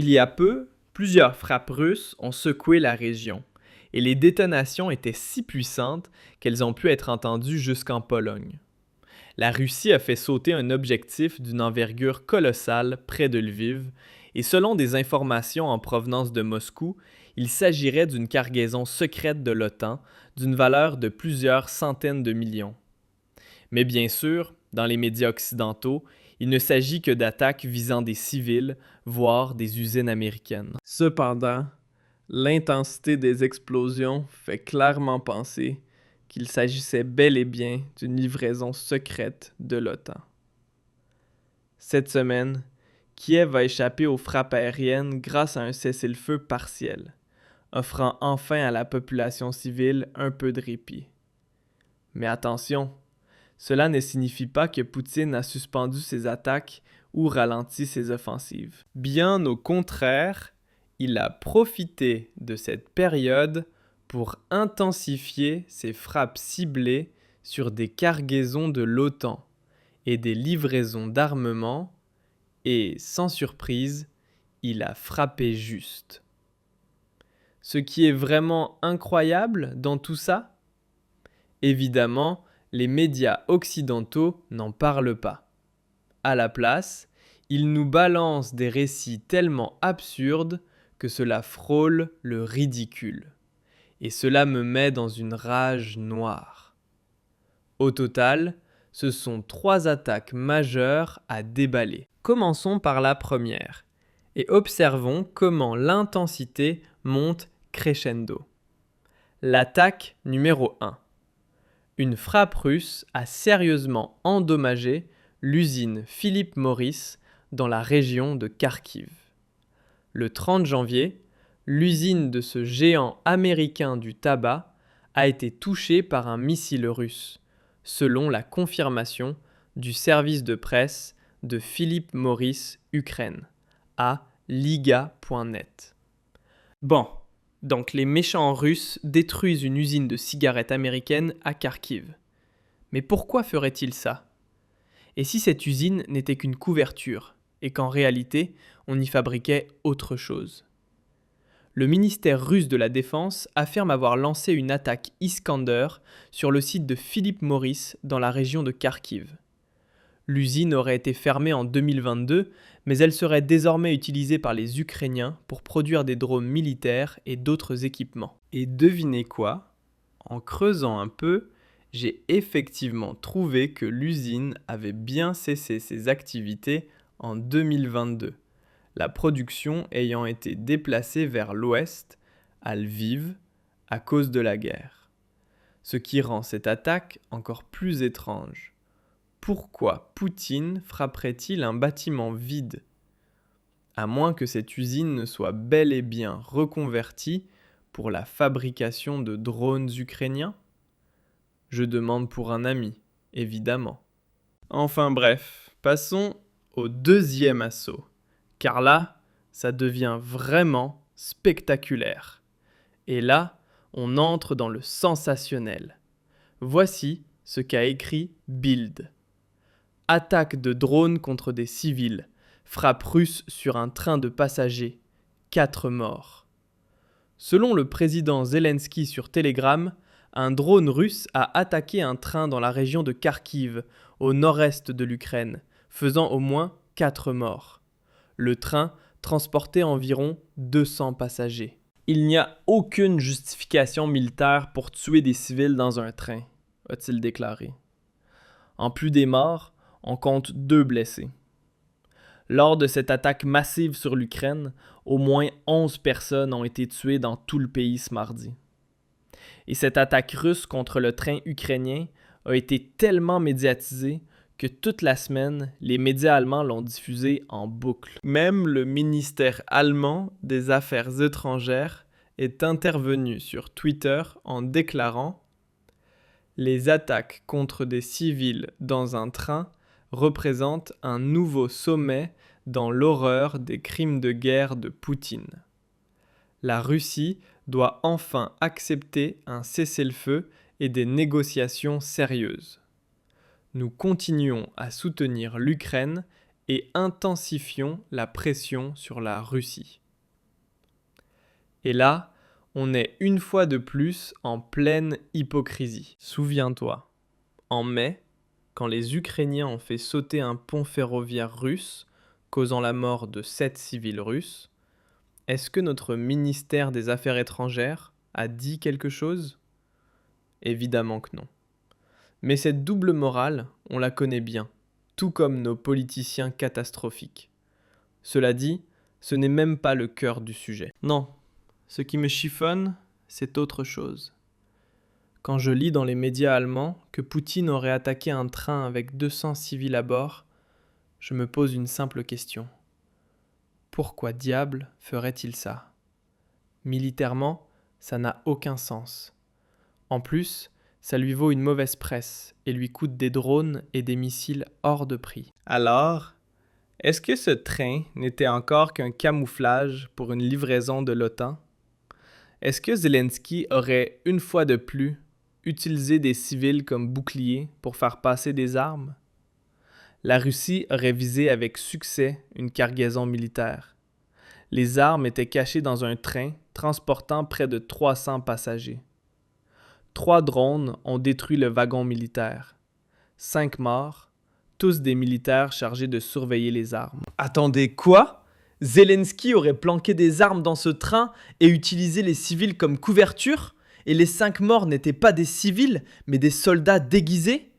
Il y a peu, plusieurs frappes russes ont secoué la région, et les détonations étaient si puissantes qu'elles ont pu être entendues jusqu'en Pologne. La Russie a fait sauter un objectif d'une envergure colossale près de Lviv, et selon des informations en provenance de Moscou, il s'agirait d'une cargaison secrète de l'OTAN d'une valeur de plusieurs centaines de millions. Mais bien sûr, dans les médias occidentaux, il ne s'agit que d'attaques visant des civils, voire des usines américaines. Cependant, l'intensité des explosions fait clairement penser qu'il s'agissait bel et bien d'une livraison secrète de l'OTAN. Cette semaine, Kiev a échappé aux frappes aériennes grâce à un cessez-le-feu partiel, offrant enfin à la population civile un peu de répit. Mais attention, cela ne signifie pas que Poutine a suspendu ses attaques ou ralenti ses offensives. Bien au contraire, il a profité de cette période pour intensifier ses frappes ciblées sur des cargaisons de l'OTAN et des livraisons d'armement et, sans surprise, il a frappé juste. Ce qui est vraiment incroyable dans tout ça, évidemment, les médias occidentaux n'en parlent pas. À la place, ils nous balancent des récits tellement absurdes que cela frôle le ridicule. Et cela me met dans une rage noire. Au total, ce sont 3 attaques majeures à déballer. Commençons par la première et observons comment l'intensité monte crescendo. L'attaque numéro 1. Une frappe russe a sérieusement endommagé l'usine Philip Morris dans la région de Kharkiv. Le 30 janvier, l'usine de ce géant américain du tabac a été touchée par un missile russe, selon la confirmation du service de presse de Philip Morris Ukraine, à liga.net. Bon, donc les méchants Russes détruisent une usine de cigarettes américaine à Kharkiv. Mais pourquoi feraient-ils ça ? Et si cette usine n'était qu'une couverture, et qu'en réalité, on y fabriquait autre chose ? Le ministère russe de la Défense affirme avoir lancé une attaque Iskander sur le site de Philip Morris dans la région de Kharkiv. L'usine aurait été fermée en 2022, mais elle serait désormais utilisée par les Ukrainiens pour produire des drones militaires et d'autres équipements. Et devinez quoi ? En creusant un peu, j'ai effectivement trouvé que l'usine avait bien cessé ses activités en 2022, la production ayant été déplacée vers l'ouest, à Lviv, à cause de la guerre. Ce qui rend cette attaque encore plus étrange. Pourquoi Poutine frapperait-il un bâtiment vide ? À moins que cette usine ne soit bel et bien reconvertie pour la fabrication de drones ukrainiens ? Je demande pour un ami, évidemment. Enfin bref, passons au deuxième assaut, car là, ça devient vraiment spectaculaire. Et là, on entre dans le sensationnel. Voici ce qu'a écrit Bild. Attaque de drones contre des civils, frappe russe sur un train de passagers, 4 morts. Selon le président Zelensky sur Telegram, un drone russe a attaqué un train dans la région de Kharkiv, au nord-est de l'Ukraine, faisant au moins 4 morts. Le train transportait environ 200 passagers. Il n'y a aucune justification militaire pour tuer des civils dans un train, a-t-il déclaré. En plus des morts, on compte 2 blessés. Lors de cette attaque massive sur l'Ukraine, au moins 11 personnes ont été tuées dans tout le pays ce mardi. Et cette attaque russe contre le train ukrainien a été tellement médiatisée que toute la semaine, les médias allemands l'ont diffusée en boucle. Même le ministère allemand des Affaires étrangères est intervenu sur Twitter en déclarant « Les attaques contre des civils dans un train représentent un nouveau sommet dans l'horreur des crimes de guerre de Poutine. La Russie doit enfin accepter un cessez-le-feu et des négociations sérieuses. Nous continuons à soutenir l'Ukraine et intensifions la pression sur la Russie. Et là, on est une fois de plus en pleine hypocrisie. Souviens-toi, en mai, quand les Ukrainiens ont fait sauter un pont ferroviaire russe, causant la mort de 7 civils russes, est-ce que notre ministère des Affaires étrangères a dit quelque chose ? Évidemment que non. Mais cette double morale, on la connaît bien, tout comme nos politiciens catastrophiques. Cela dit, ce n'est même pas le cœur du sujet. Non, ce qui me chiffonne, c'est autre chose. Quand je lis dans les médias allemands que Poutine aurait attaqué un train avec 200 civils à bord, je me pose une simple question. Pourquoi diable ferait-il ça ? Militairement, ça n'a aucun sens. En plus, ça lui vaut une mauvaise presse et lui coûte des drones et des missiles hors de prix. Alors, est-ce que ce train n'était encore qu'un camouflage pour une livraison de l'OTAN ? Est-ce que Zelensky aurait, une fois de plus, utilisé des civils comme boucliers pour faire passer des armes ? La Russie aurait visé avec succès une cargaison militaire. Les armes étaient cachées dans un train transportant près de 300 passagers. 3 drones ont détruit le wagon militaire. 5 morts, tous des militaires chargés de surveiller les armes. Attendez, quoi ? Zelensky aurait planqué des armes dans ce train et utilisé les civils comme couverture ? Et les 5 morts n'étaient pas des civils, mais des soldats déguisés ?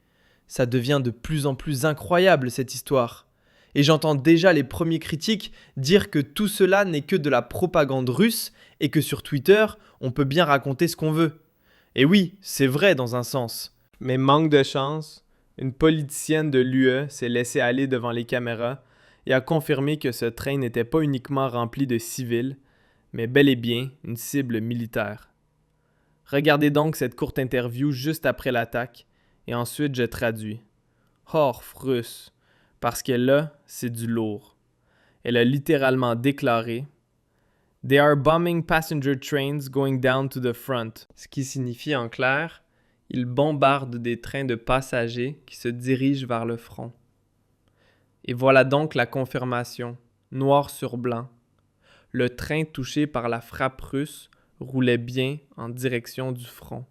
Ça devient de plus en plus incroyable cette histoire. Et j'entends déjà les premiers critiques dire que tout cela n'est que de la propagande russe et que sur Twitter, on peut bien raconter ce qu'on veut. Et oui, c'est vrai dans un sens. Mais manque de chance, une politicienne de l'UE s'est laissée aller devant les caméras et a confirmé que ce train n'était pas uniquement rempli de civils, mais bel et bien une cible militaire. Regardez donc cette courte interview juste après l'attaque, et ensuite je traduis. Horf russe, parce que là, c'est du lourd. Elle a littéralement déclaré « They are bombing passenger trains going down to the front », ce qui signifie en clair « Ils bombardent des trains de passagers qui se dirigent vers le front ». Et voilà donc la confirmation, noir sur blanc. Le train touché par la frappe russe roulait bien en direction du front.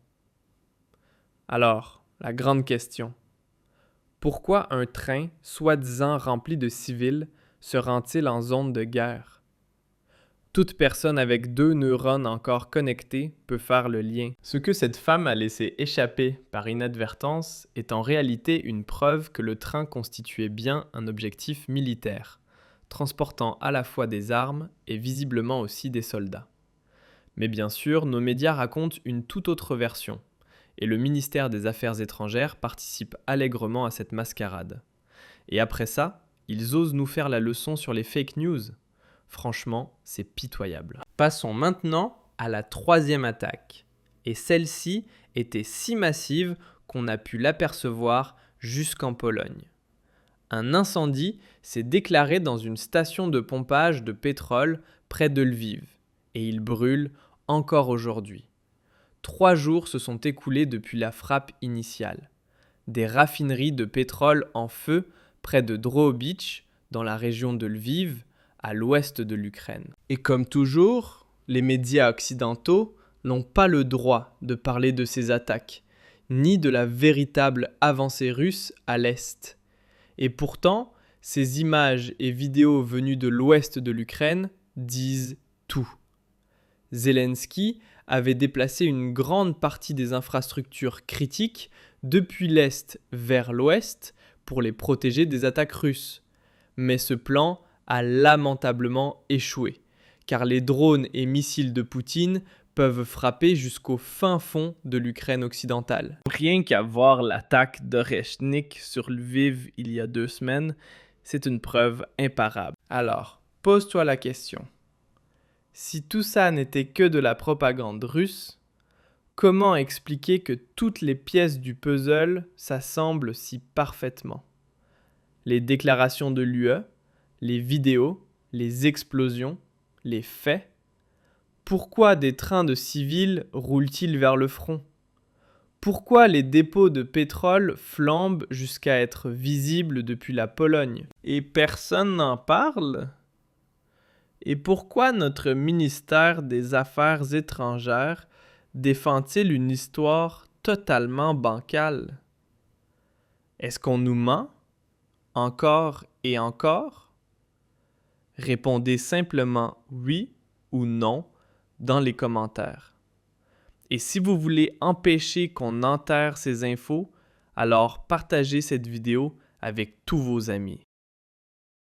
Alors, la grande question. Pourquoi un train, soi-disant rempli de civils, se rend-il en zone de guerre? Toute personne avec 2 neurones encore connectés peut faire le lien. Ce que cette femme a laissé échapper par inadvertance est en réalité une preuve que le train constituait bien un objectif militaire, transportant à la fois des armes et visiblement aussi des soldats. Mais bien sûr, nos médias racontent une toute autre version, et le ministère des Affaires étrangères participe allègrement à cette mascarade. Et après ça, ils osent nous faire la leçon sur les fake news. Franchement, c'est pitoyable. Passons maintenant à la 3e attaque. Et celle-ci était si massive qu'on a pu l'apercevoir jusqu'en Pologne. Un incendie s'est déclaré dans une station de pompage de pétrole près de Lviv. Et il brûle encore aujourd'hui. 3 jours se sont écoulés depuis la frappe initiale. Des raffineries de pétrole en feu près de Drohobych, dans la région de Lviv, à l'ouest de l'Ukraine. Et comme toujours, les médias occidentaux n'ont pas le droit de parler de ces attaques, ni de la véritable avancée russe à l'est. Et pourtant, ces images et vidéos venues de l'ouest de l'Ukraine disent tout. Zelensky avait déplacé une grande partie des infrastructures critiques depuis l'est vers l'ouest pour les protéger des attaques russes. Mais ce plan a lamentablement échoué, car les drones et missiles de Poutine peuvent frapper jusqu'au fin fond de l'Ukraine occidentale. Rien qu'à voir l'attaque d'Oreshnik sur Lviv il y a 2 semaines, c'est une preuve imparable. Alors, pose-toi la question. Si tout ça n'était que de la propagande russe, comment expliquer que toutes les pièces du puzzle s'assemblent si parfaitement ? Les déclarations de l'UE, les vidéos, les explosions, les faits. Pourquoi des trains de civils roulent-ils vers le front ? Pourquoi les dépôts de pétrole flambent jusqu'à être visibles depuis la Pologne? Et personne n'en parle? Et pourquoi notre ministère des Affaires étrangères défend-il une histoire totalement bancale? Est-ce qu'on nous ment? Encore et encore? Répondez simplement oui ou non dans les commentaires. Et si vous voulez empêcher qu'on enterre ces infos, alors partagez cette vidéo avec tous vos amis.